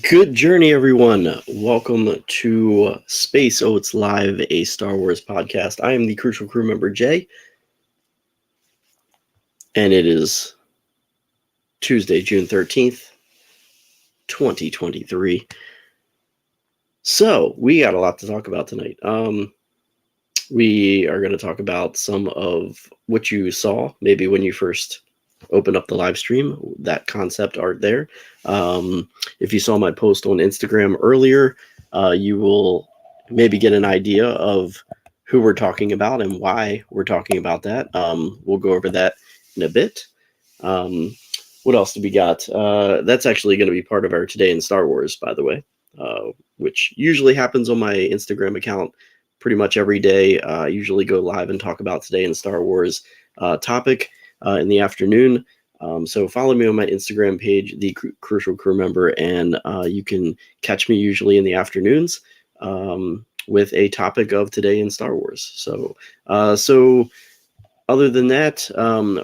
Good journey, everyone. Welcome to Space Oats Live, a Star Wars podcast. I am the Crucial Crew member, Jay, and it is Tuesday, June 13th, 2023. So, we got a lot to talk about tonight. We are going to talk about some of what you saw, maybe when you first opened up the live stream, that concept art there. If you saw my post on Instagram earlier, you will maybe get an idea of who we're talking about and why we're talking about that. We'll go over that in a bit. What else do we got? That's actually going to be part of our Today in Star Wars, by the way, which usually happens on my Instagram account pretty much every day. I usually go live and talk about Today in Star Wars topic in the afternoon. So follow me on my Instagram page, the Crucial Crew member, and you can catch me usually in the afternoons with a topic of Today in Star Wars. So other than that,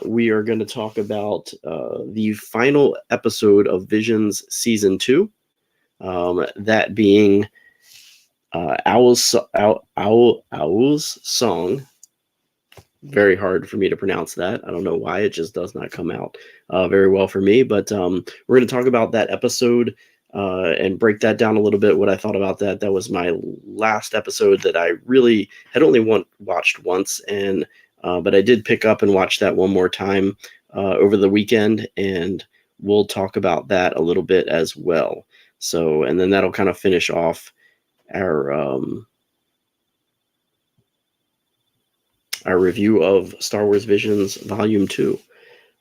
we are going to talk about the final episode of Visions Season 2, that being Owl's Song. Very hard for me to pronounce that. I don't know why. It just does not come out very well for me. But we're going to talk about that episode and break that down a little bit, what I thought about that. That was my last episode that I really had only watched once. But I did pick up and watch that one more time over the weekend. And we'll talk about that a little bit as well. So, and then that'll kind of finish off our review of Star Wars Visions Volume 2.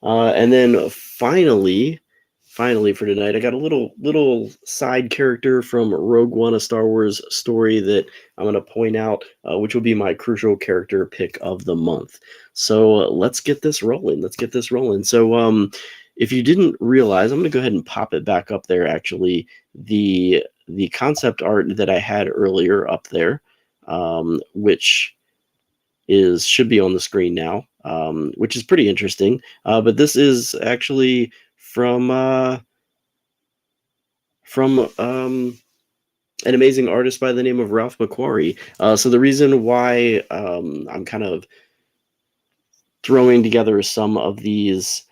And then finally for tonight, I got a little side character from Rogue One, a Star Wars story that I'm going to point out, which will be my crucial character pick of the month. So let's get this rolling. So if you didn't realize, I'm going to go ahead and pop it back up there, actually. The concept art that I had earlier up there, which should be on the screen now, which is pretty interesting. But this is actually from an amazing artist by the name of Ralph McQuarrie. So the reason why I'm kind of throwing together some of these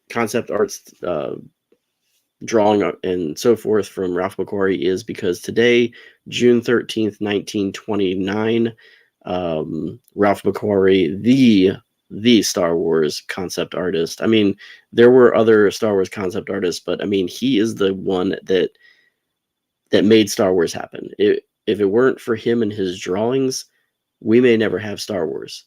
concept arts, drawing and so forth from Ralph McQuarrie is because today, June 13th, 1929, Ralph McQuarrie, the Star Wars concept artist. I mean, there were other Star Wars concept artists, but I mean, he is the one that made Star Wars happen. It if it weren't for him and his drawings, we may never have Star Wars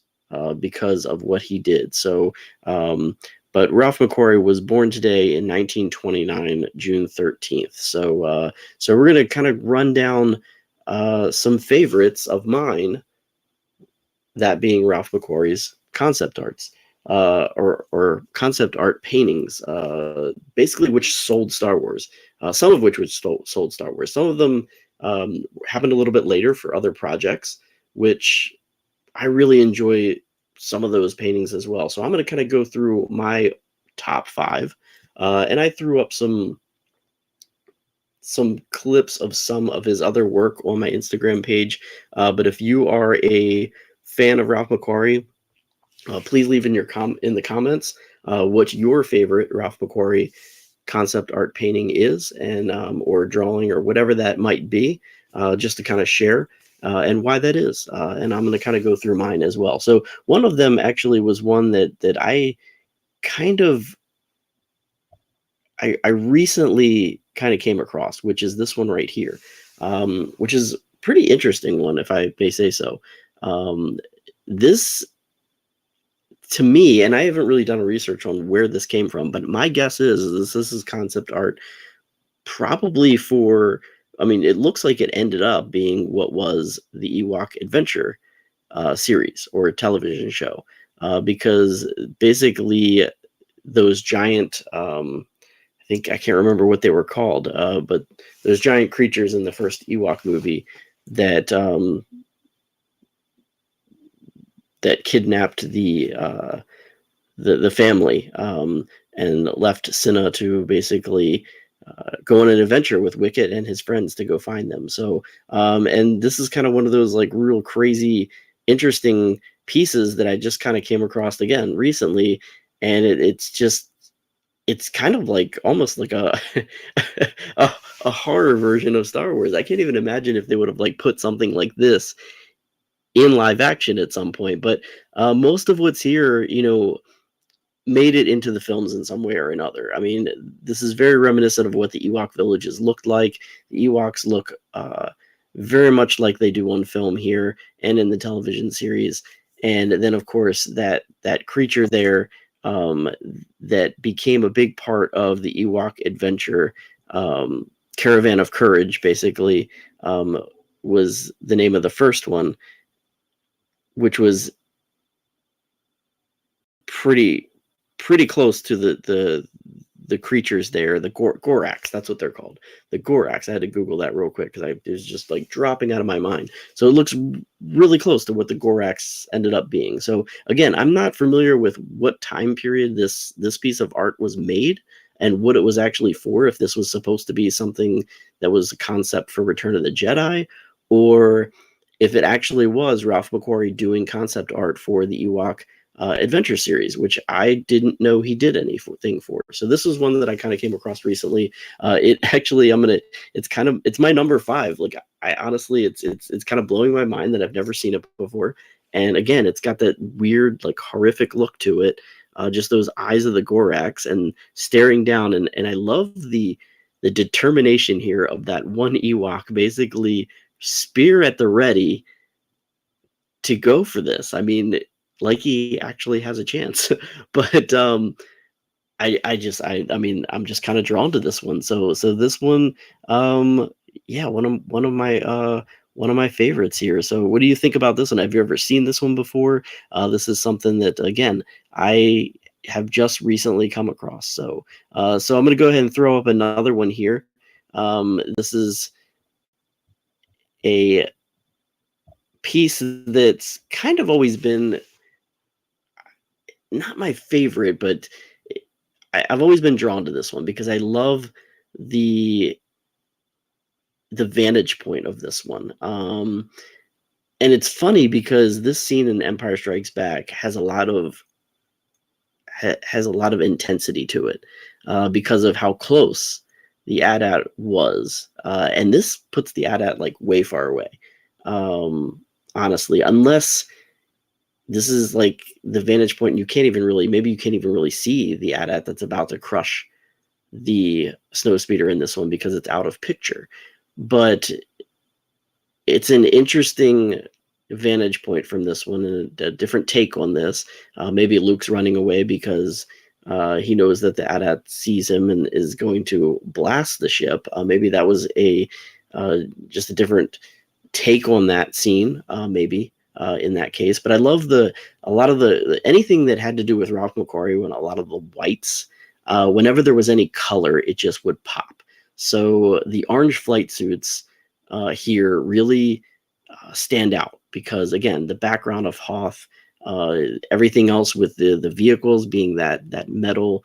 because of what he did. So, but Ralph McQuarrie was born today in 1929, June 13th. So, so we're going to kind of run down some favorites of mine, that being Ralph McQuarrie's concept arts. Or concept art paintings, basically, which sold Star Wars. Some of which sold Star Wars. Some of them happened a little bit later for other projects, which I really enjoy some of those paintings as well. So I'm going to kind of go through my top 5, and I threw up some clips of some of his other work on my Instagram page. But if you are a fan of Ralph McQuarrie, please leave in the comments what your favorite Ralph McQuarrie concept art painting is, and or drawing, or whatever that might be, just to kind of share and why that is. And I'm going to kind of go through mine as well. So one of them actually was one that I kind of I recently kind of came across, which is this one right here, which is a pretty interesting one, if I may say so. This, to me, and I haven't really done a research on where this came from, but my guess is this is concept art probably for, I mean, it looks like it ended up being what was the Ewok Adventure series or television show, because basically those giant, I can't remember what they were called, but those giant creatures in the first Ewok movie that that kidnapped the family and left Cinna to basically go on an adventure with Wicket and his friends to go find them. So, and this is kind of one of those like real crazy, interesting pieces that I just kind of came across again recently, and it's kind of like almost like a a horror version of Star Wars. I can't even imagine if they would have like put something like this in live action at some point, but most of what's here, you know, made it into the films in some way or another. I mean, this is very reminiscent of what the Ewok villages looked like. The Ewoks look very much like they do on film here and in the television series. And then, of course, that creature there that became a big part of the Ewok Adventure Caravan of Courage, basically, was the name of the first one, which was pretty close to the creatures there, the Goraks. That's what they're called, the Goraks. I had to Google that real quick because it was just like dropping out of my mind. So it looks really close to what the Goraks ended up being. So again, I'm not familiar with what time period this piece of art was made and what it was actually for, if this was supposed to be something that was a concept for Return of the Jedi, or if it actually was Ralph McQuarrie doing concept art for the Ewok Adventure series, which I didn't know he did anything for. So this was one that I kind of came across recently. It actually, it's my number 5. Like, I honestly, it's kind of blowing my mind that I've never seen it before. And again, it's got that weird, like, horrific look to it. Just those eyes of the Goraks and staring down. And I love the determination here of that one Ewok, basically spear at the ready to go for this. I mean, like, he actually has a chance. But I mean, I'm just kind of drawn to this one. So this one, yeah, one of my favorites here. So what do you think about this one? Have you ever seen this one before? This is something that, again, I have just recently come across. So I'm going to go ahead and throw up another one here. This is a piece that's kind of always been not my favorite, but I've always been drawn to this one because I love the vantage point of this one. And it's funny because this scene in Empire Strikes Back has a lot of intensity to it because of how close the AT-AT was, and this puts the AT-AT like way far away. Honestly, unless this is like the vantage point, you can't even really see the AT-AT that's about to crush the snowspeeder in this one because it's out of picture. But it's an interesting vantage point from this one, and a different take on this. Maybe Luke's running away because he knows that the AT-AT sees him and is going to blast the ship. Maybe that was a just a different take on that scene, maybe in that case. But I love a lot of anything that had to do with Ralph McQuarrie, when a lot of the whites, whenever there was any color, it just would pop. So the orange flight suits here really stand out because, again, the background of Hoth, everything else with the vehicles being that metal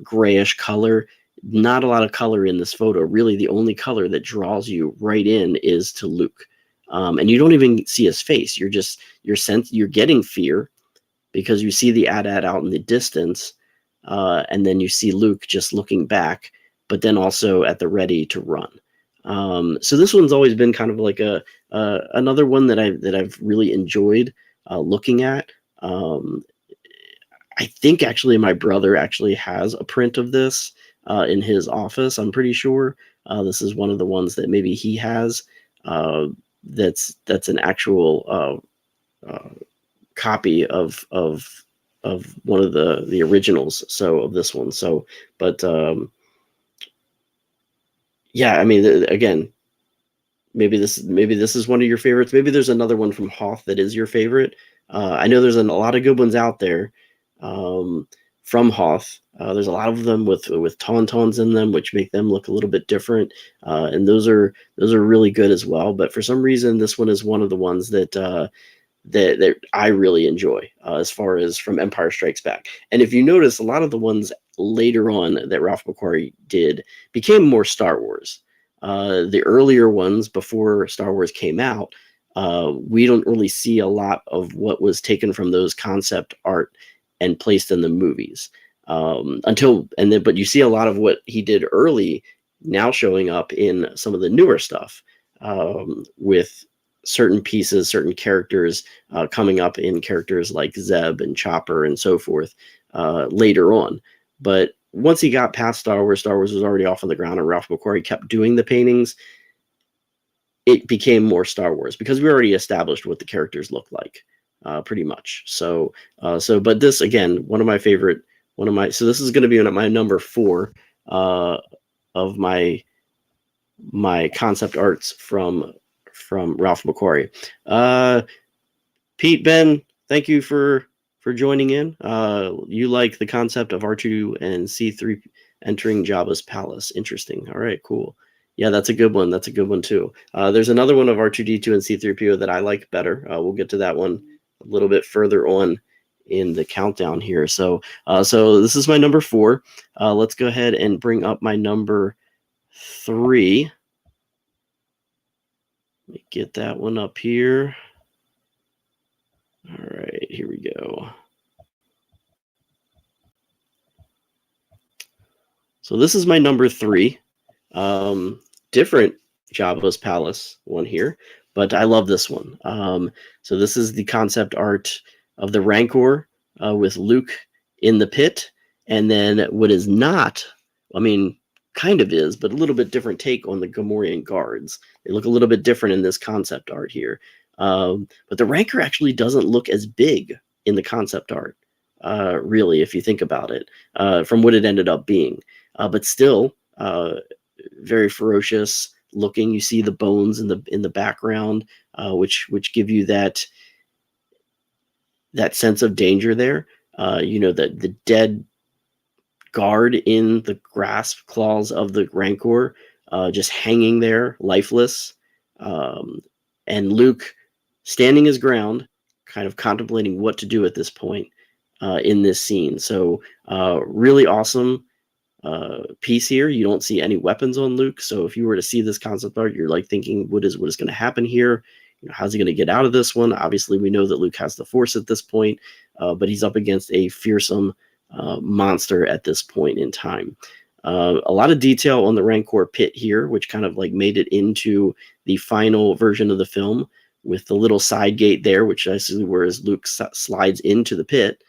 grayish color. Not a lot of color in this photo. Really, the only color that draws you right in is to Luke, and you don't even see his face. You're getting fear because you see the AT-AT out in the distance, and then you see Luke just looking back, but then also at the ready to run. So this one's always been kind of like another one that I've really enjoyed looking at. I think actually my brother actually has a print of this in his office. I'm pretty sure this is one of the ones that maybe he has. That's an actual copy of one of the originals. So of this one. So, but yeah, I mean, again, maybe this is one of your favorites. Maybe there's another one from Hoth that is your favorite. I know there's a lot of good ones out there from Hoth. There's a lot of them with tauntauns in them, which make them look a little bit different, and those are really good as well. But for some reason, this one is one of the ones that I really enjoy as far as from Empire Strikes Back. And if you notice, a lot of the ones later on that Ralph McQuarrie did became more Star Wars. The earlier ones before Star Wars came out, we don't really see a lot of what was taken from those concept art and placed in the movies but you see a lot of what he did early now showing up in some of the newer stuff with certain pieces, certain characters coming up in characters like Zeb and Chopper and so forth later on. But once he got past Star Wars was already off on the ground, and Ralph McQuarrie kept doing the paintings. It became more Star Wars because we already established what the characters look like, pretty much. So but this, again, so this is going to be my number 4 of my concept arts from Ralph McQuarrie. Pete, Ben, thank you for joining in. You like the concept of R2 and C3 entering Jabba's palace. Interesting. All right, cool. Yeah, that's a good one. That's a good one too. There's another one of R2-D2 and C3PO that I like better. We'll get to that one a little bit further on in the countdown here. So this is my number 4. Let's go ahead and bring up my number 3. Let me get that one up here. All right, here we go. So this is my number 3. Different Jabba's Palace one here, but I love this one. So this is the concept art of the Rancor with Luke in the pit, and then what is not, I mean, kind of is, but a little bit different take on the Gamorrean guards. They look a little bit different in this concept art here. But the Rancor actually doesn't look as big in the concept art, really, if you think about it, from what it ended up being. But still, very ferocious looking. You see the bones in the background, which give you that sense of danger there. The dead guard in the grasp claws of the Rancor, just hanging there, lifeless, and Luke standing his ground, kind of contemplating what to do at this point in this scene. So really awesome piece here. You don't see any weapons on Luke, so if you were to see this concept art, you're like thinking, what is going to happen here? How's he going to get out of this one? Obviously, we know that Luke has the Force at this point, but he's up against a fearsome monster at this point in time. A lot of detail on the Rancor pit here, which kind of like made it into the final version of the film with the little side gate there, which I see whereas Luke slides into the pit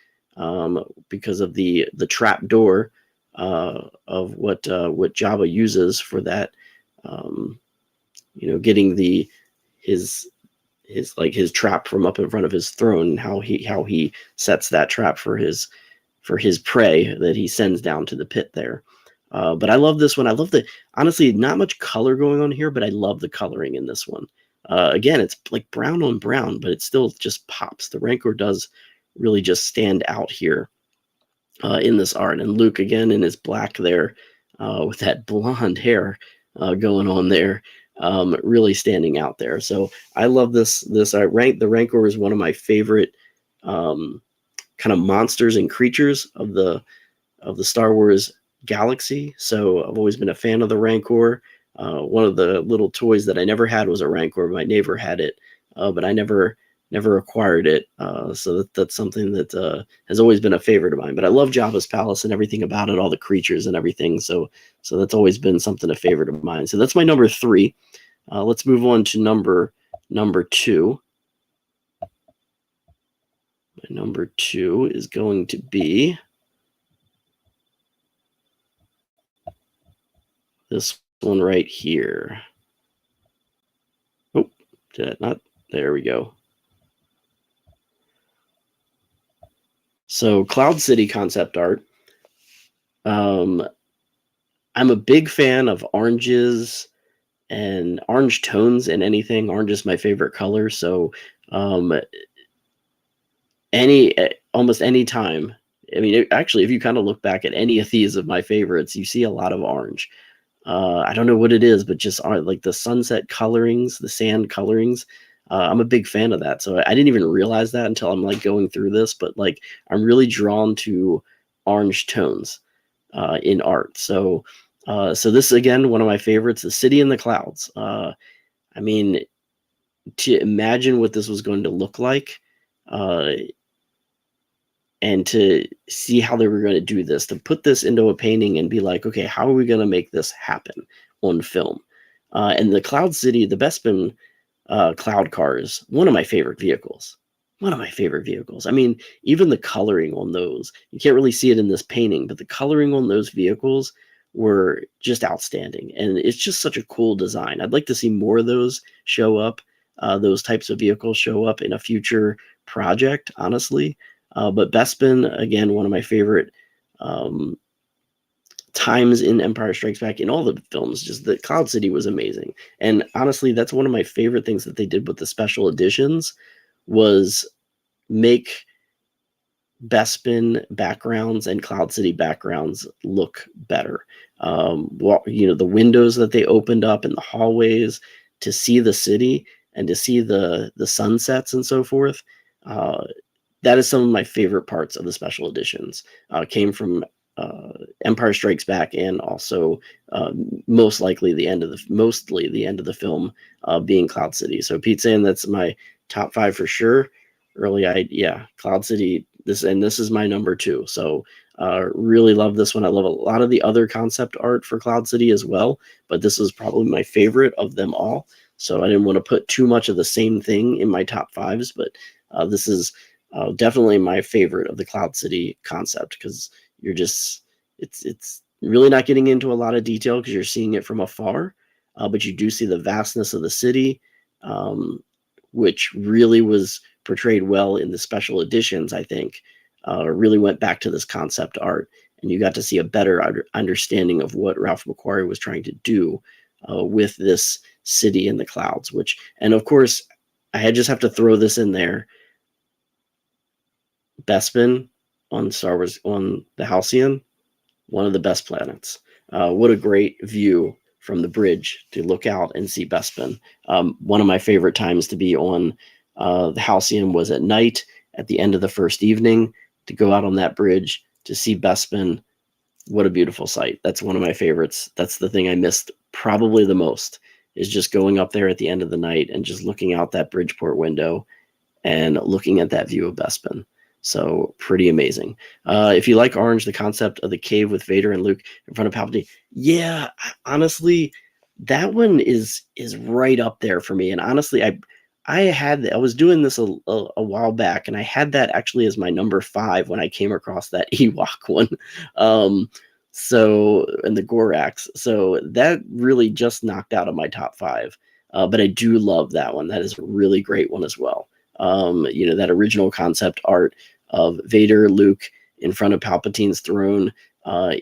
because of the trap door of what Jabba uses for that, getting his trap from up in front of his throne, and how he sets that trap for his prey that he sends down to the pit there. But I love this one. I love honestly, not much color going on here, but I love the coloring in this one. Again, it's like brown on brown, but it still just pops. The Rancor does really just stand out here in this art. And Luke, again, in his black there, with that blonde hair going on there, really standing out there. So I love this. The Rancor is one of my favorite kind of monsters and creatures of the Star Wars galaxy. So I've always been a fan of the Rancor. One of the little toys that I never had was a Rancor. My neighbor had it, but I never acquired it. So that's something that has always been a favorite of mine. But I love Jabba's palace and everything about it, all the creatures and everything. So that's always been something a favorite of mine. So that's my number 3. Let's move on to number 2. My number 2 is going to be this one right here. Oh, did I not? There we go. So Cloud City concept art. I'm a big fan of oranges and orange tones in anything. Orange is my favorite color. So almost any time. I mean, actually, if you kind of look back at any of these of my favorites, you see a lot of orange. I don't know what it is, but just like the sunset colorings, the sand colorings. I'm a big fan of that. So I didn't even realize that until I'm like going through this, but like I'm really drawn to orange tones in art. So this is, again, one of my favorites, The City in the Clouds. I mean, to imagine what this was going to look like, and to see how they were going to do this, to put this into a painting and be like, okay, how are we going to make this happen on film? And the Cloud City, the Bespin Cloud car is one of my favorite vehicles. One of my favorite vehicles. I mean, even the coloring on those, you can't really see it in this painting, but the coloring on those vehicles were just outstanding. And it's just such a cool design. I'd like to see more of those show up, those types of vehicles show up in a future project, honestly. But Bespin, again, one of my favorite times in Empire Strikes Back, in all the films. Just the Cloud City was amazing. And honestly, that's one of my favorite things that they did with the special editions, was make Bespin backgrounds and Cloud City backgrounds look better. The windows that they opened up in the hallways to see the city and to see the sunsets and so forth. That is some of my favorite parts of the special editions. Came from Empire Strikes Back, and also mostly the end of the film being Cloud City. So Pete's saying that's my top 5 for sure. Cloud City. This is my number 2. So really love this one. I love a lot of the other concept art for Cloud City as well, but this is probably my favorite of them all. So I didn't want to put too much of the same thing in my top 5s, but this is definitely my favorite of the Cloud City concept, because you're just, it's really not getting into a lot of detail because you're seeing it from afar, but you do see the vastness of the city, which really was portrayed well in the special editions. I think really went back to this concept art, and you got to see a better understanding of what Ralph McQuarrie was trying to do with this city in the clouds. And of course, I just have to throw this in there. Bespin on Star Wars, on the Halcyon, one of the best planets. What a great view from the bridge to look out and see Bespin. One of my favorite times to be on the Halcyon was at night, at the end of the first evening, to go out on that bridge to see Bespin. What a beautiful sight. That's one of my favorites. That's the thing I missed probably the most, is just going up there at the end of the night and just looking out that Bridgeport window and looking at that view of Bespin. So pretty amazing. If you like orange, the concept of the cave with Vader and Luke in front of Palpatine, yeah, honestly, that one is right up there for me. And honestly, I was doing this a while back, and I had that actually as my number 5 when I came across that Ewok one. And the Gorax. So that really just knocked out of my top 5. But I do love that one. That is a really great one as well. That original concept art of Vader, Luke in front of Palpatine's throne,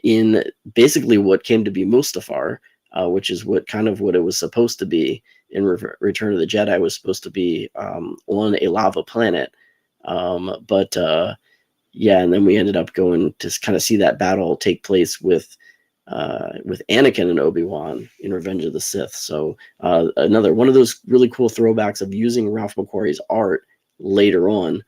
in basically what came to be Mustafar, which is what it was supposed to be in Return of the Jedi. Was supposed to be on a lava planet, but and then we ended up going to kind of see that battle take place with Anakin and Obi-Wan in Revenge of the Sith. So another one of those really cool throwbacks of using Ralph McQuarrie's art later on,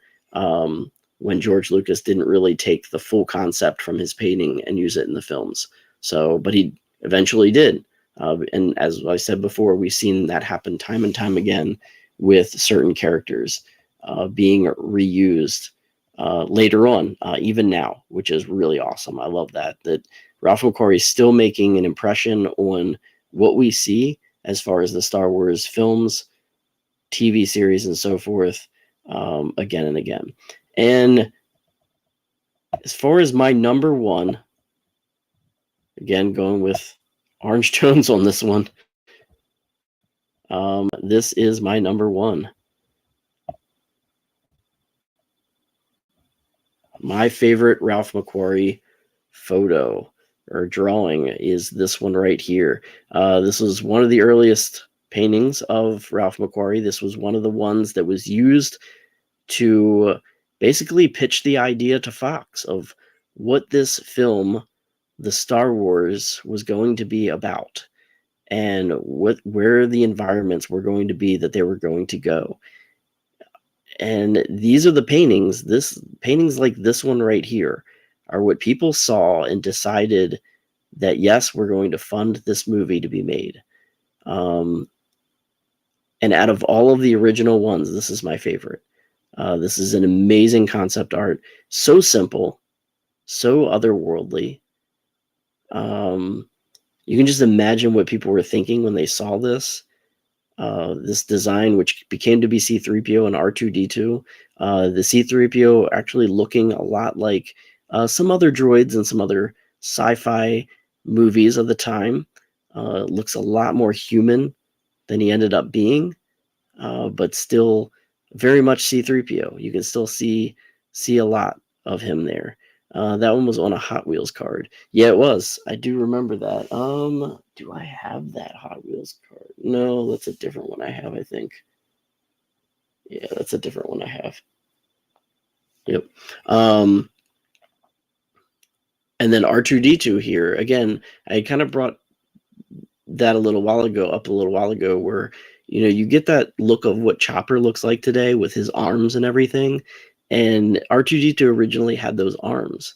when George Lucas didn't really take the full concept from his painting and use it in the films. So, but he eventually did. And as I said before, we've seen that happen time and time again with certain characters being reused later on, even now, which is really awesome. I love that Ralph McQuarrie is still making an impression on what we see as far as the Star Wars films, TV series, and so forth, again and again. And as far as my number one, again, going with Orange Jones on this one, this is my number one. My favorite Ralph McQuarrie photo or drawing is this one right here. This was one of the earliest paintings of Ralph McQuarrie. This was one of the ones that was used to basically pitch the idea to Fox of what this film, the Star Wars, was going to be about, and where the environments were going to be that they were going to go. And these are the paintings. Paintings like this one right here are what people saw and decided that, yes, we're going to fund this movie to be made. And out of all of the original ones, this is my favorite. This is an amazing concept art. So simple, so otherworldly. You can just imagine what people were thinking when they saw this. This design, which became to be C-3PO and R2-D2. The C-3PO actually looking a lot like some other droids and some other sci-fi movies of the time. Looks a lot more human than he ended up being, but still very much C-3PO. You can still see a lot of him there. That one was on a Hot Wheels card. Yeah, it was. I do remember that. Do I have that Hot Wheels card? No, that's a different one I have, I think. Yeah, that's a different one I have. Yep. And then R2-D2 here. Again, I kind of brought that up a little while ago, where, you get that look of what Chopper looks like today with his arms and everything. And R2-D2 originally had those arms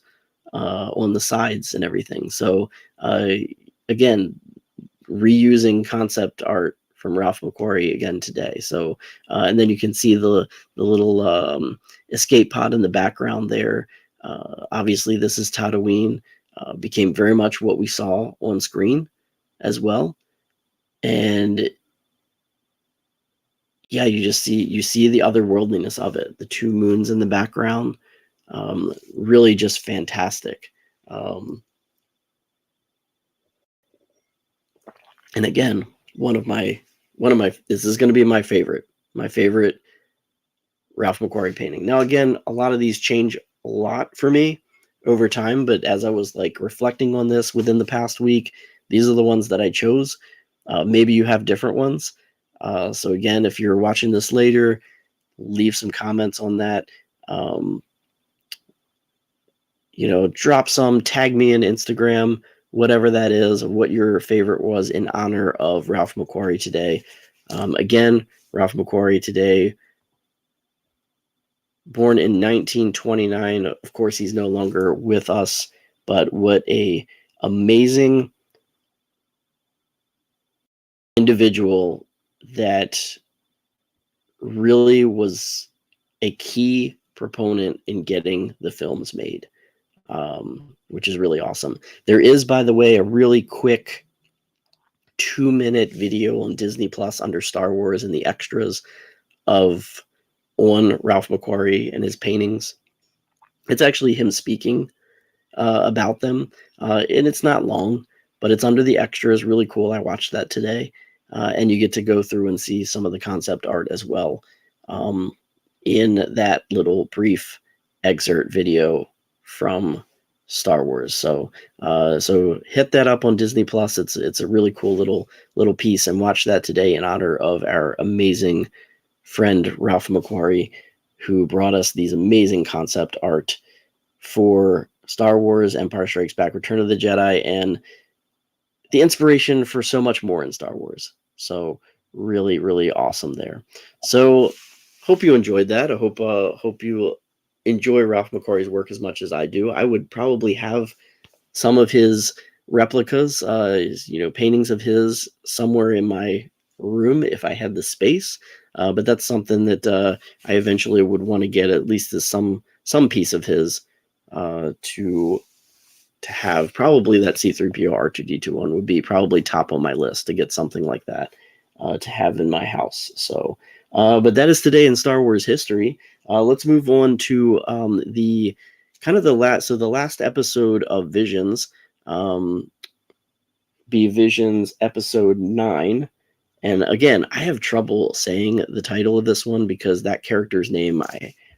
on the sides and everything. So again, reusing concept art from Ralph McQuarrie again today. So and then you can see the little escape pod in the background there. Obviously, this is Tatooine. Became very much what we saw on screen as well. And yeah, you see the otherworldliness of it. The two moons in the background, really just fantastic. And again, one of my this is going to be my favorite Ralph McQuarrie painting. Now, again, a lot of these change a lot for me over time, but as I was reflecting on this within the past week, these are the ones that I chose. Maybe you have different ones. So again, if you're watching this later, leave some comments on that. Drop some, tag me in Instagram, whatever that is, what your favorite was in honor of Ralph McQuarrie today. Again, Ralph McQuarrie today, born in 1929. Of course, he's no longer with us, but what a amazing individual that really was a key proponent in getting the films made, which is really awesome. There is, by the way, a really quick 2-minute video on Disney Plus under Star Wars and the extras on Ralph McQuarrie and his paintings. It's actually him speaking about them, and it's not long, but it's under the extras. Really cool. I watched that today. and you get to go through and see some of the concept art as well in that little brief excerpt video from Star Wars. So hit that up on Disney Plus. It's a really cool little piece, and watch that today in honor of our amazing friend Ralph McQuarrie, who brought us these amazing concept art for Star Wars, Empire Strikes Back, Return of the Jedi, and the inspiration for so much more in Star Wars. So really, really awesome there. So hope you enjoyed that. I hope you enjoy Ralph McQuarrie's work as much as I do. I would probably have some of his replicas, paintings of his somewhere in my room if I had the space. But that's something that I eventually would want to get, at least as some piece of his to have. Probably that C-3PO R2-D2 one would be probably top on my list to get something like that to have in my house. So, but that is today in Star Wars history. Let's move on to the last episode of Visions, be Visions episode 9. And again, I have trouble saying the title of this one because that character's name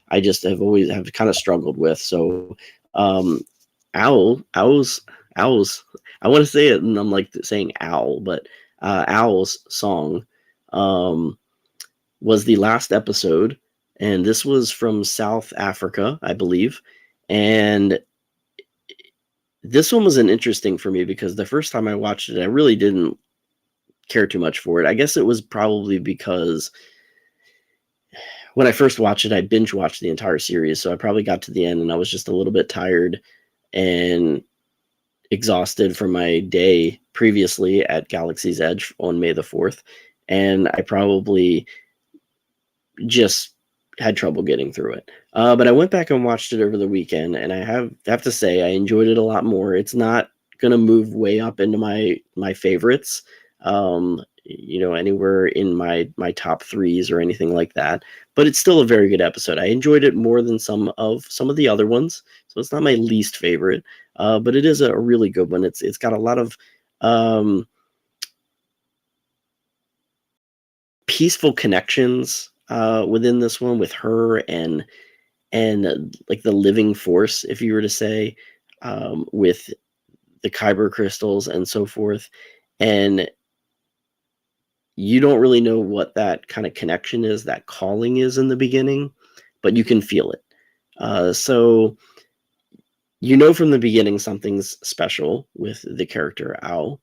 I just have always kind of struggled with. So Owls. I want to say it, and I'm like saying owl, but Owl's song was the last episode, and this was from South Africa, I believe. And this one was an interesting for me because the first time I watched it, I really didn't care too much for it. I guess it was probably because when I first watched it, I binge watched the entire series, so I probably got to the end and I was just a little bit tired and exhausted from my day previously at Galaxy's Edge on May the 4th, and I probably just had trouble getting through it. But I went back and watched it over the weekend, and I have to say I enjoyed it a lot more. It's not gonna move way up into my favorites, anywhere in my top threes or anything like that. But it's still a very good episode. I enjoyed it more than some of the other ones, so it's not my least favorite. But it is a really good one. It's got a lot of peaceful connections within this one with her and like the living force, if you were to say, with the kyber crystals and so forth. And you don't really know what that kind of connection is, that calling is in the beginning, but you can feel it. So from the beginning something's special with the character Owl,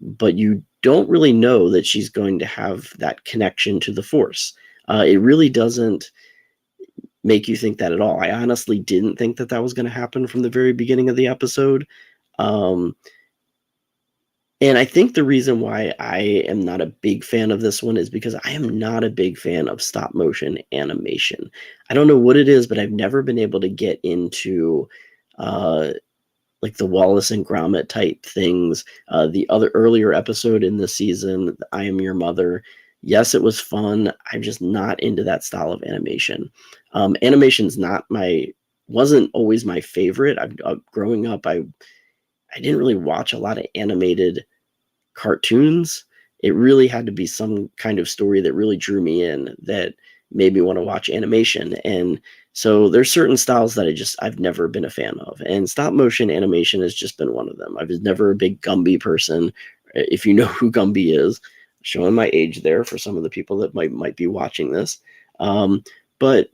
but you don't really know that she's going to have that connection to the Force. It really doesn't make you think that at all. I honestly didn't think that was going to happen from the very beginning of the episode. And I think the reason why I am not a big fan of this one is because I am not a big fan of stop motion animation. I don't know what it is, but I've never been able to get into like the Wallace and Gromit type things. The other earlier episode in the season, I Am Your Mother. Yes, it was fun. I'm just not into that style of animation. Animation's wasn't always my favorite. Growing up, I didn't really watch a lot of animated cartoons. It really had to be some kind of story that really drew me in, that made me want to watch animation. And so there's certain styles that I've never been a fan of, and stop motion animation has just been one of them. I was never a big Gumby person. If you know who Gumby is, showing my age there for some of the people that might be watching this. But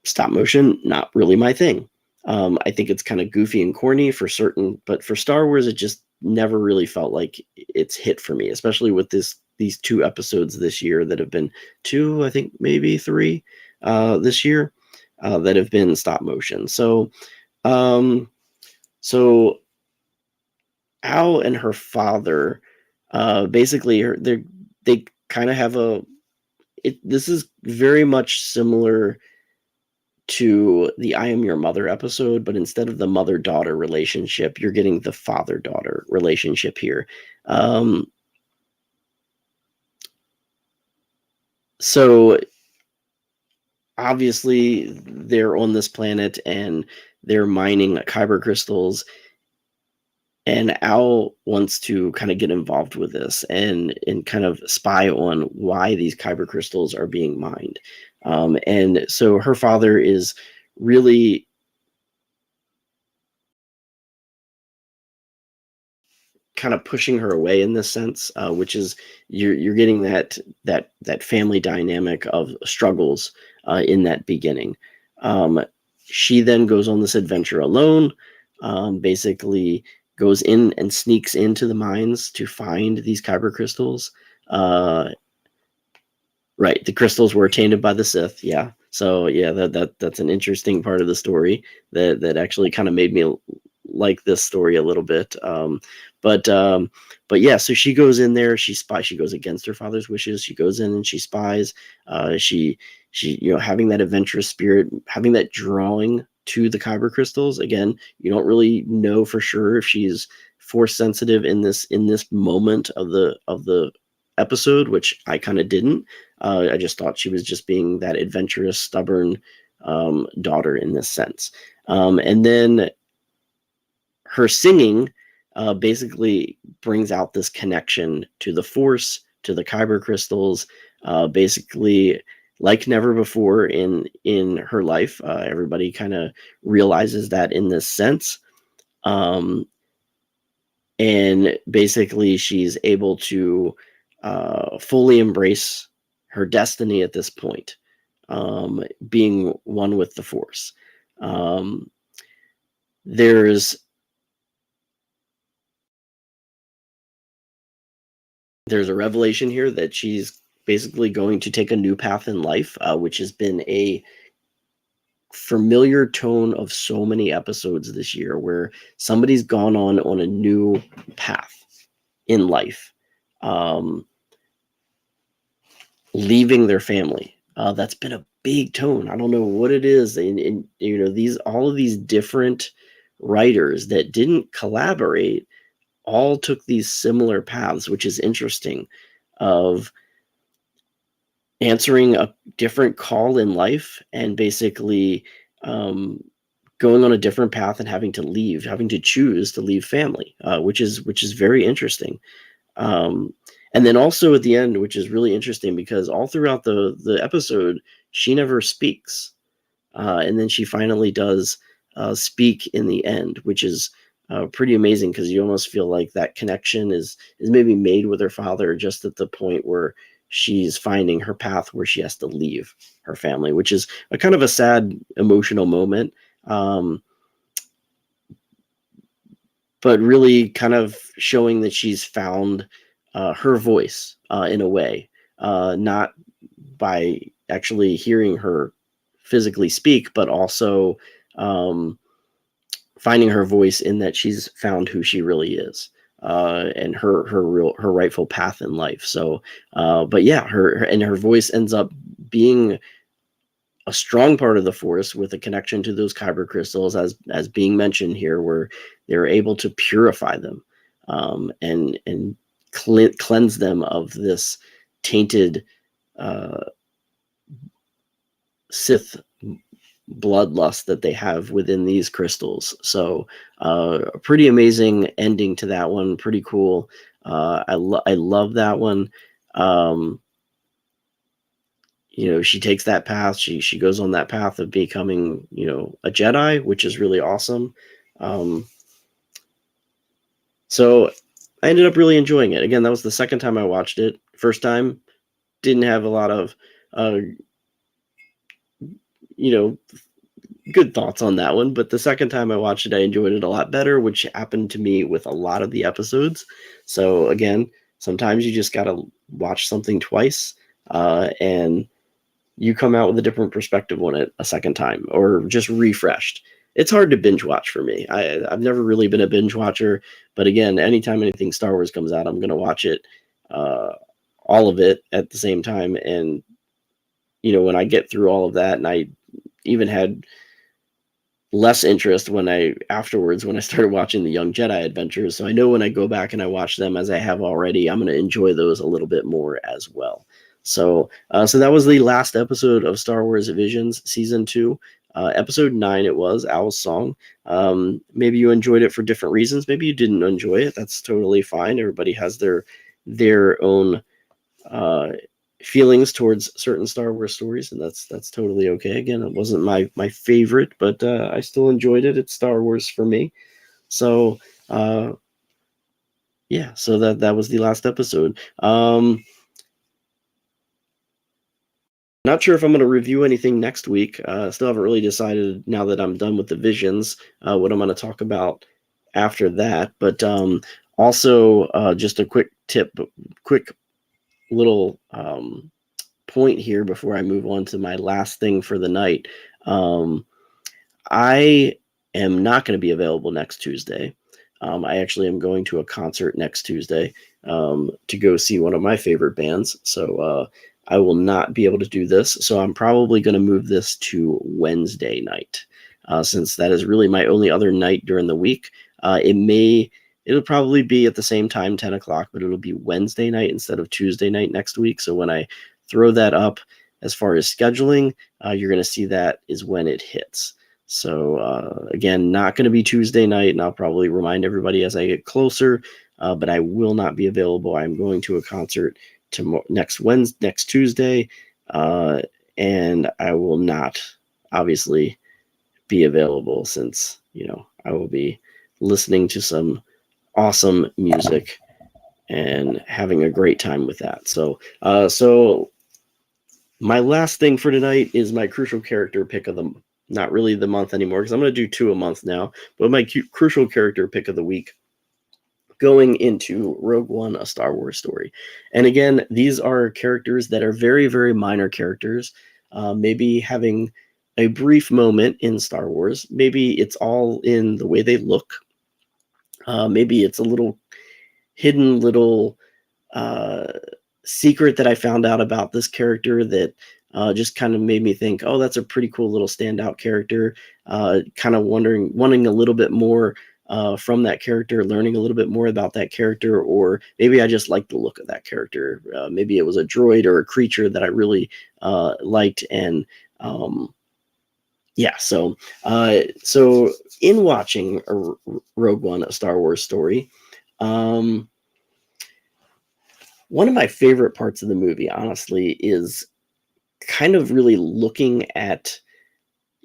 stop motion, not really my thing. I think it's kind of goofy and corny for certain, but for Star Wars, it just never really felt like it's hit for me, especially with these 2 episodes this year that have been 2, I think maybe 3 this year that have been stop motion. So Al and her father, basically they kind of have this is very much similar to the I Am Your Mother episode, but instead of the mother-daughter relationship, you're getting the father-daughter relationship here. So obviously they're on this planet and they're mining kyber crystals, And Al wants to kind of get involved with this and kind of spy on why these kyber crystals are being mined. And so her father is really kind of pushing her away in this sense, which is you're getting that family dynamic of struggles in that beginning. She then goes on this adventure alone, basically goes in and sneaks into the mines to find these kyber crystals. Right, the crystals were tainted by the Sith. Yeah, so yeah, that's an interesting part of the story that actually kind of made me like this story a little bit. But yeah, so she goes in there, she spies, she goes against her father's wishes, she goes in and she spies. She having that adventurous spirit, having that drawing to the kyber crystals. Again, you don't really know for sure if she's force sensitive in this moment of the episode, which I kind of didn't. I just thought she was just being that adventurous, stubborn daughter in this sense. And then her singing basically brings out this connection to the Force, to the kyber crystals, basically like never before in her life. Everybody kind of realizes that in this sense. And basically she's able to fully embrace her destiny at this point, being one with the Force. There's a revelation here that she's basically going to take a new path in life, which has been a familiar tone of so many episodes this year, where somebody's gone on a new path in life, leaving their family. That's been a big tone. I don't know what it is. And all of these different writers that didn't collaborate all took these similar paths, which is interesting, of answering a different call in life and basically going on a different path and having to choose to leave family, which is very interesting. And then also at the end, which is really interesting, because all throughout the episode, she never speaks. And then she finally does speak in the end, which is pretty amazing, because you almost feel like that connection is maybe made with her father just at the point where she's finding her path, where she has to leave her family, which is a kind of a sad, emotional moment. But really kind of showing that she's found her voice in a way, not by actually hearing her physically speak, but also finding her voice in that she's found who she really is, and her rightful path in life. So, but yeah, her voice ends up being a strong part of the Force, with a connection to those kyber crystals, as being mentioned here, where they're able to purify them, and cleanse them of this tainted Sith bloodlust that they have within these crystals. So a pretty amazing ending to that one. Pretty cool. I love that one. She takes that path. She goes on that path of becoming, a Jedi, which is really awesome. So I ended up really enjoying it. Again, that was the second time I watched it. First time, didn't have a lot of, good thoughts on that one. But the second time I watched it, I enjoyed it a lot better, which happened to me with a lot of the episodes. So again, sometimes you just got to watch something twice, and you come out with a different perspective on it a second time, or just refreshed. It's hard to binge watch for me. I've never really been a binge watcher, but again, anytime anything Star Wars comes out, I'm going to watch it, all of it at the same time. And, when I get through all of that, and I even had less interest when I started watching the Young Jedi Adventures. So I know when I go back and I watch them, as I have already, I'm going to enjoy those a little bit more as well. So that was the last episode of Star Wars Visions Season 2. Episode 9 it was, Owl's Song. Maybe you enjoyed it for different reasons. Maybe you didn't enjoy it. That's totally fine. Everybody has their own feelings towards certain Star Wars stories, and that's totally okay. Again, it wasn't my favorite, but I still enjoyed it. It's Star Wars for me. So yeah, so that was the last episode. Not sure if I'm going to review anything next week. Still haven't really decided, now that I'm done with the visions, what I'm going to talk about after that. But also, just a quick tip, quick little point here before I move on to my last thing for the night. I am not going to be available next Tuesday. I actually am going to a concert next Tuesday to go see one of my favorite bands. So I will not be able to do this. So I'm probably going to move this to Wednesday night, since that is really my only other night during the week. It'll probably be at the same time, 10 o'clock, but it'll be Wednesday night instead of Tuesday night next week. So when I throw that up, as far as scheduling, you're going to see that is when it hits. So again, not going to be Tuesday night, and I'll probably remind everybody as I get closer, but I will not be available. I'm going to a concert next Tuesday, and I will not obviously be available, since I will be listening to some awesome music and having a great time with that. So my last thing for tonight is my crucial character pick of the, not really the month anymore, because I'm going to do 2 a month now, but my crucial character pick of the week, going into Rogue One, A Star Wars Story. And again, these are characters that are very, very minor characters, maybe having a brief moment in Star Wars. Maybe it's all in the way they look. Maybe it's a little hidden little secret that I found out about this character that just kind of made me think, oh, that's a pretty cool little standout character. Kind of wanting a little bit more from that character, learning a little bit more about that character, or maybe I just liked the look of that character. Maybe it was a droid or a creature that I really liked, and yeah. So in watching Rogue One, A Star Wars Story, one of my favorite parts of the movie, honestly, is kind of really looking at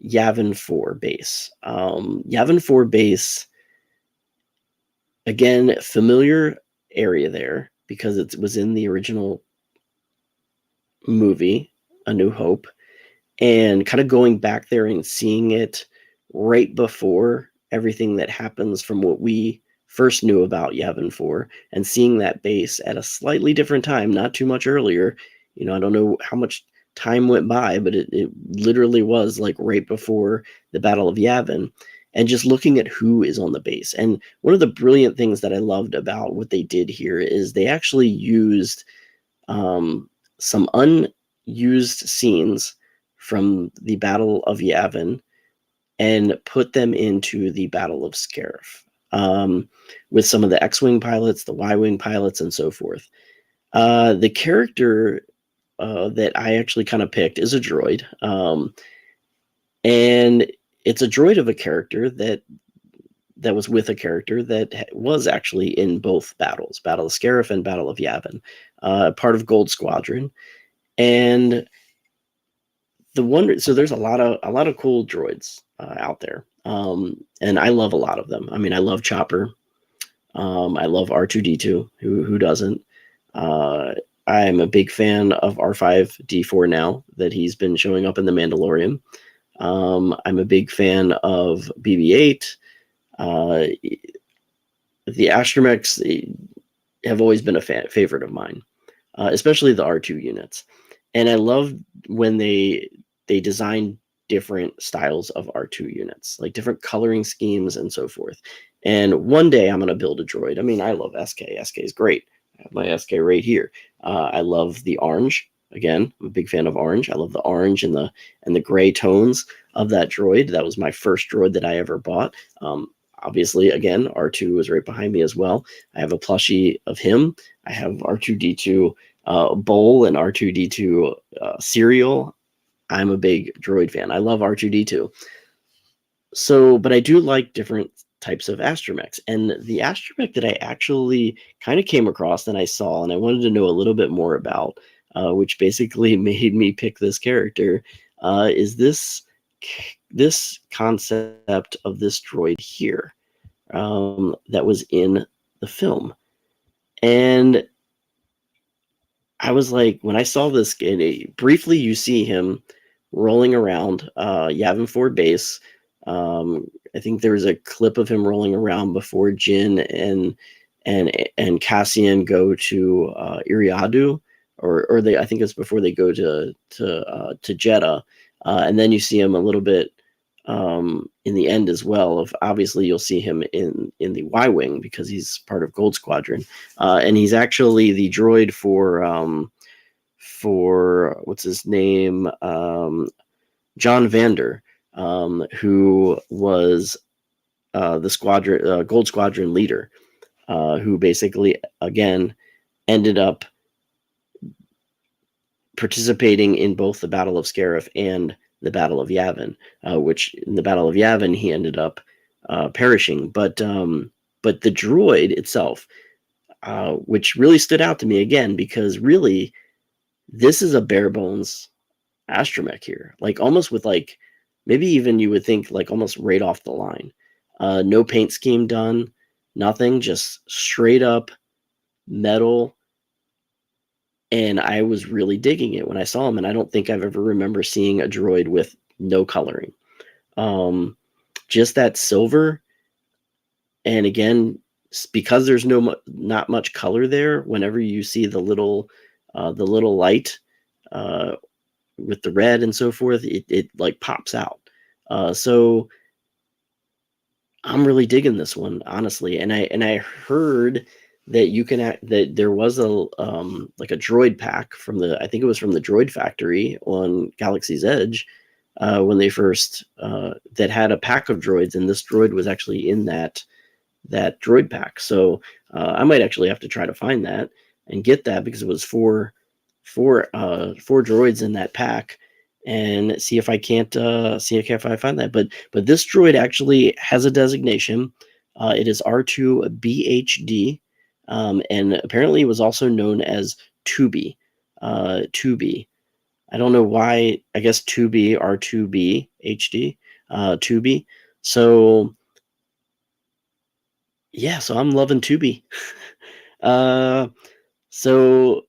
Yavin 4 base. Yavin 4 base, again, familiar area there because it was in the original movie, A New Hope, and kind of going back there and seeing it right before everything that happens from what we first knew about Yavin 4, and seeing that base at a slightly different time, not too much earlier. I don't know how much time went by, but it literally was like right before the Battle of Yavin, and just looking at who is on the base. And one of the brilliant things that I loved about what they did here is they actually used some unused scenes from the Battle of Yavin and put them into the Battle of Scarif, with some of the X-Wing pilots, the Y-Wing pilots, and so forth. The character that I actually kind of picked is a droid. And it's a droid of a character that was with a character that was actually in both battles, Battle of Scarif and Battle of Yavin, part of Gold Squadron. And so there's a lot of cool droids out there. And I love a lot of them. I mean, I love Chopper. I love R2-D2. Who doesn't? I'm a big fan of R5-D4 now that he's been showing up in The Mandalorian. I'm a big fan of BB-8. The astromechs have always been a favorite of mine, especially the R2 units. And I love when they design different styles of R2 units, like different coloring schemes and so forth. And one day I'm going to build a droid. I mean, I love SK. SK is great. I have my SK right here. I love the orange. Again, I'm a big fan of orange. I love the orange and the gray tones of that droid. That was my first droid that I ever bought. Obviously, again, R2 is right behind me as well. I have a plushie of him. I have R2-D2 bowl and R2-D2 cereal. I'm a big droid fan. I love R2D2. So, but I do like different types of astromechs. And the astromech that I actually kind of came across and I saw and I wanted to know a little bit more about, which basically made me pick this character, is this concept of this droid here, that was in the film. And I was like, when I saw this, briefly you see him rolling around Yavin 4 base. I think there was a clip of him rolling around before Jin and Cassian go to Iriadu, or they, I think it's before they go to Jeddah, and then you see him a little bit in the end as well. Of obviously you'll see him in the Y Wing because he's part of Gold Squadron, and he's actually the droid for what's his name, John Vander, who was the squadron Gold Squadron leader, who basically again ended up participating in both the Battle of Scarif and the Battle of Yavin, which in the Battle of Yavin he ended up perishing. But the droid itself, which really stood out to me again, because really this is a bare bones astromech here, like almost with like maybe even you would think like almost right off the line. No paint scheme done, nothing, just straight up metal. And I was really digging it when I saw him, and I don't think I've ever remember seeing a droid with no coloring. Just that silver, and again, because there's not much color there, whenever you see the little light with the red and so forth, it like pops out. So I'm really digging this one, honestly. And I heard that you can that there was a like a droid pack from I think it was from the Droid Factory on Galaxy's Edge, when they first that had a pack of droids, and this droid was actually in that droid pack. So I might actually have to try to find that and get that, because it was four droids in that pack, and see if I can't see if I find that. But this droid actually has a designation. It is R2BHD, and apparently it was also known as 2B. 2B. I don't know why. I guess 2B, R2BHD, 2B. So yeah, so I'm loving 2B. So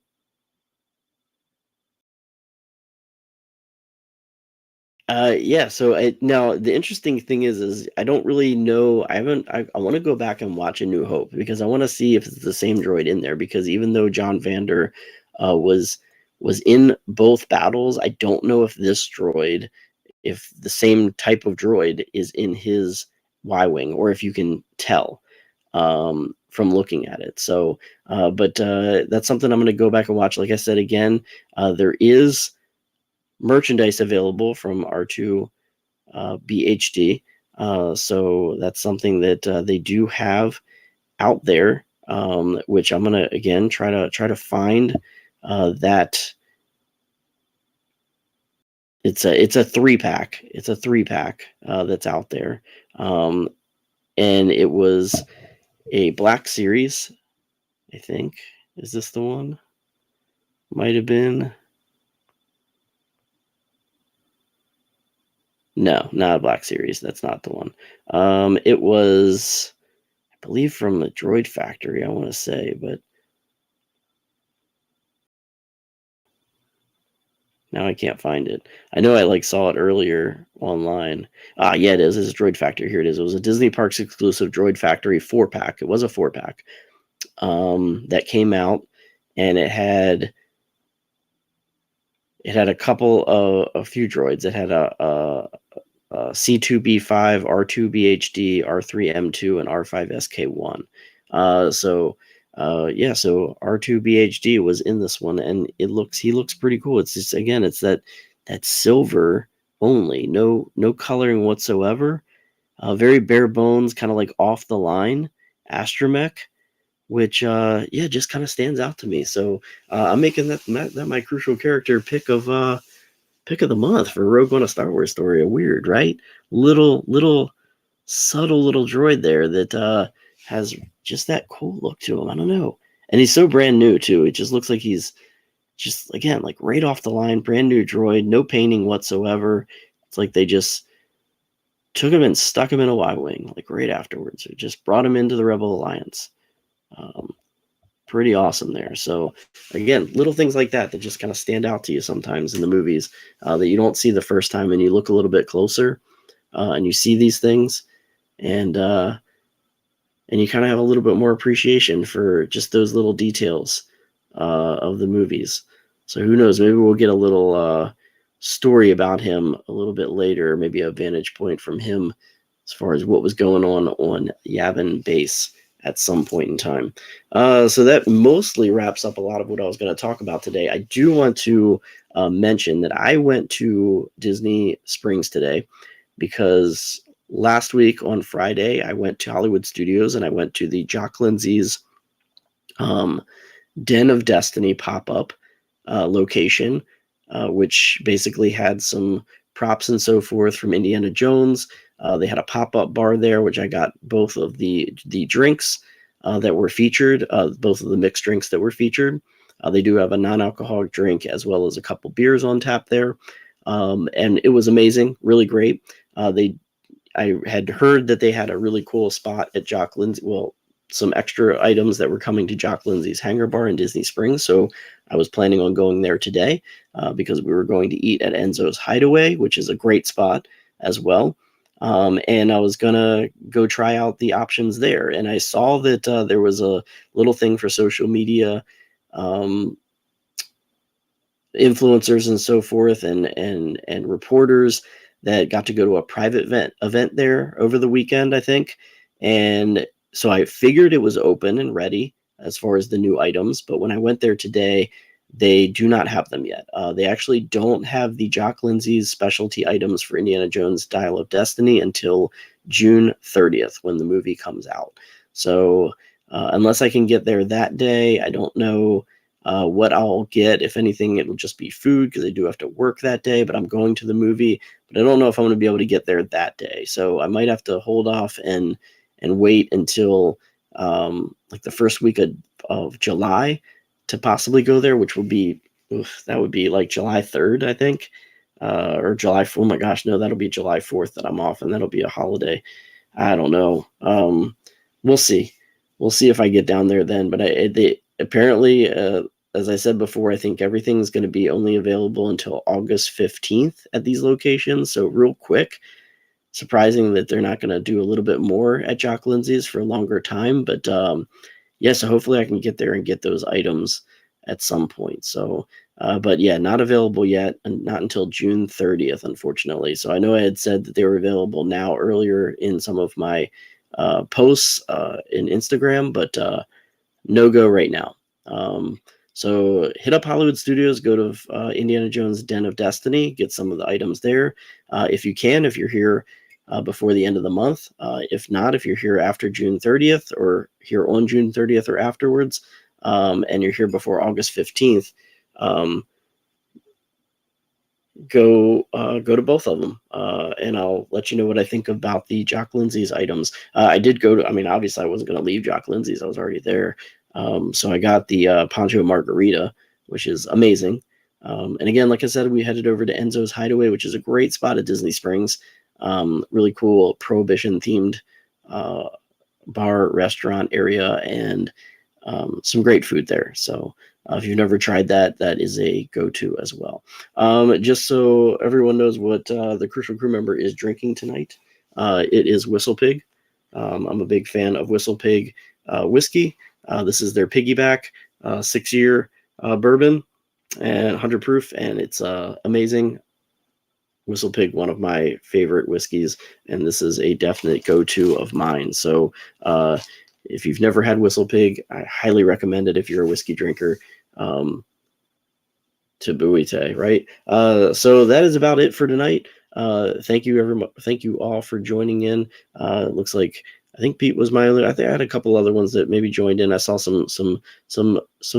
yeah, so now the interesting thing is I don't really know. I want to go back and watch A New Hope, because I want to see if it's the same droid in there, because even though John Vander was in both battles, I don't know if this droid, if the same type of droid is in his Y-Wing, or if you can tell from looking at it. So but that's something I'm going to go back and watch. Like I said, again, there is merchandise available from R2 BHD, so that's something that they do have out there, which I'm gonna again try to find. That it's a 3-pack. It's a 3-pack that's out there, and it was a Black Series, I think. Is this the one? Might have been. No, not a Black Series. That's not the one. It was, I believe, from the Droid Factory, I want to say, but now I can't find it. I know I saw it earlier online. Yeah, it is. It's Droid Factory. Here it is. It was a Disney Parks exclusive Droid Factory 4-pack. It was a 4-pack that came out, and it had a few droids. It had a C2B5, R2BHD, R3M2, and R5SK1. So R2BHD was in this one, and he looks pretty cool. It's just, again, it's that silver only, no coloring whatsoever. Very bare bones, kind of like off the line astromech, which just kind of stands out to me. So I'm making that my crucial character pick of pick of the month for Rogue One: A Star Wars Story. Weird, right? Little subtle little droid there that has just that cool look to him. I don't know. And he's so brand new too. It just looks like he's just, again, like right off the line, brand new droid, no painting whatsoever. It's like they just took him and stuck him in a Y-Wing, like right afterwards. It just brought him into the Rebel Alliance. Pretty awesome there. So again, little things like that just kind of stand out to you sometimes in the movies that you don't see the first time, and you look a little bit closer and you see these things, and you kind of have a little bit more appreciation for just those little details of the movies. So who knows, maybe we'll get a little story about him a little bit later, maybe a vantage point from him as far as what was going on Yavin base at some point in time. So that mostly wraps up a lot of what I was going to talk about today. I do want to mention that I went to Disney Springs today because last week on Friday, I went to Hollywood Studios and I went to the Jock Lindsey's Den of Destiny pop-up location, which basically had some props and so forth from Indiana Jones. They had a pop-up bar there, which I got both of the drinks that were featured, both of the mixed drinks that were featured. They do have a non-alcoholic drink as well as a couple beers on tap there. And it was amazing, really great. I had heard that they had a really cool spot at Jock Lindsey. Well, some extra items that were coming to Jock Lindsey's Hangar Bar in Disney Springs. So I was planning on going there today because we were going to eat at Enzo's Hideaway, which is a great spot as well. And I was going to go try out the options there. And I saw that there was a little thing for social media influencers and so forth and reporters that got to go to a private event there over the weekend, I think. And so I figured it was open and ready as far as the new items. But when I went there today, they do not have them yet. They actually don't have the Jock Lindsey's specialty items for Indiana Jones Dial of Destiny until June 30th when the movie comes out. So unless I can get there that day, I don't know what I'll get. If anything, it'll just be food because I do have to work that day, but I'm going to the movie. But I don't know if I'm going to be able to get there that day. So I might have to hold off and wait until like the first week of July to possibly go there, which would be, that would be like July 3rd, I think, or July 4th. Oh my gosh, no, that'll be July 4th that I'm off, and that'll be a holiday. I don't know. We'll see. We'll see if I get down there then. But they apparently, as I said before, I think everything's going to be only available until August 15th at these locations. So real quick. Surprising that they're not going to do a little bit more at Jock Lindsey's for a longer time. But yeah, so hopefully I can get there and get those items at some point. So, but yeah, not available yet, and not until June 30th, unfortunately. So I know I had said that they were available now earlier in some of my posts in Instagram, but no go right now. So hit up Hollywood Studios, go to Indiana Jones Den of Destiny, get some of the items there. If you can, if you're here before the end of the month. If not, if you're here after June 30th or here on June 30th or afterwards, and you're here before August 15th, go to both of them, and I'll let you know what I think about the Jock Lindsey's items. I did go to, I mean, obviously I wasn't going to leave Jock Lindsey's. I was already there. So I got the Poncho Margarita, which is amazing. And again, like I said, we headed over to Enzo's Hideaway, which is a great spot at Disney Springs. Really cool Prohibition themed bar restaurant area, and some great food there. So if you've never tried that, that is a go-to as well. Just so everyone knows what the Crucial Crew member is drinking tonight, it is Whistle Pig. I'm a big fan of Whistle Pig whiskey. This is their Piggyback 6-year bourbon and 100 proof, and it's amazing. Whistle Pig, one of my favorite whiskeys, and this is a definite go-to of mine. So if you've never had Whistle Pig, I highly recommend it if you're a whiskey drinker. To Buite, right? So that is about it for tonight. Thank you all for joining in. It looks like I think Pete was my only. I think I had a couple other ones that maybe joined in. I saw some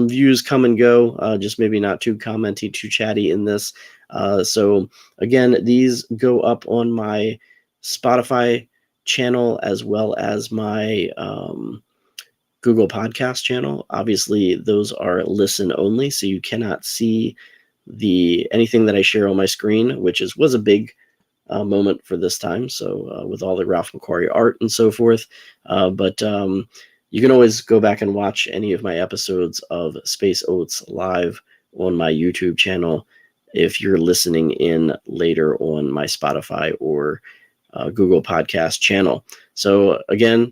views come and go. Just maybe not too commenty, too chatty in this. So again, these go up on my Spotify channel as well as my Google Podcast channel. Obviously, those are listen only, so you cannot see anything that I share on my screen, which was a big moment for this time. So with all the Ralph McQuarrie art and so forth, but you can always go back and watch any of my episodes of Space Oats live on my YouTube channel if you're listening in later on my Spotify or Google Podcast channel. So again,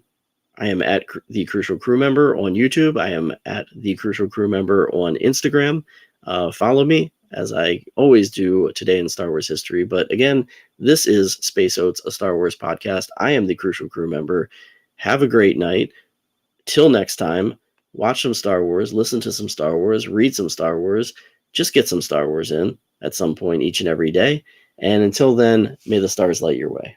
I am at The Crucial Crew Member on YouTube. I am at The Crucial Crew Member on Instagram. Follow me, as I always do today in Star Wars history. But again, this is Space Oats, a Star Wars podcast. I am The Crucial Crew Member. Have a great night. Till next time, watch some Star Wars, listen to some Star Wars, read some Star Wars. Just get some Star Wars in at some point each and every day. And until then, may the stars light your way.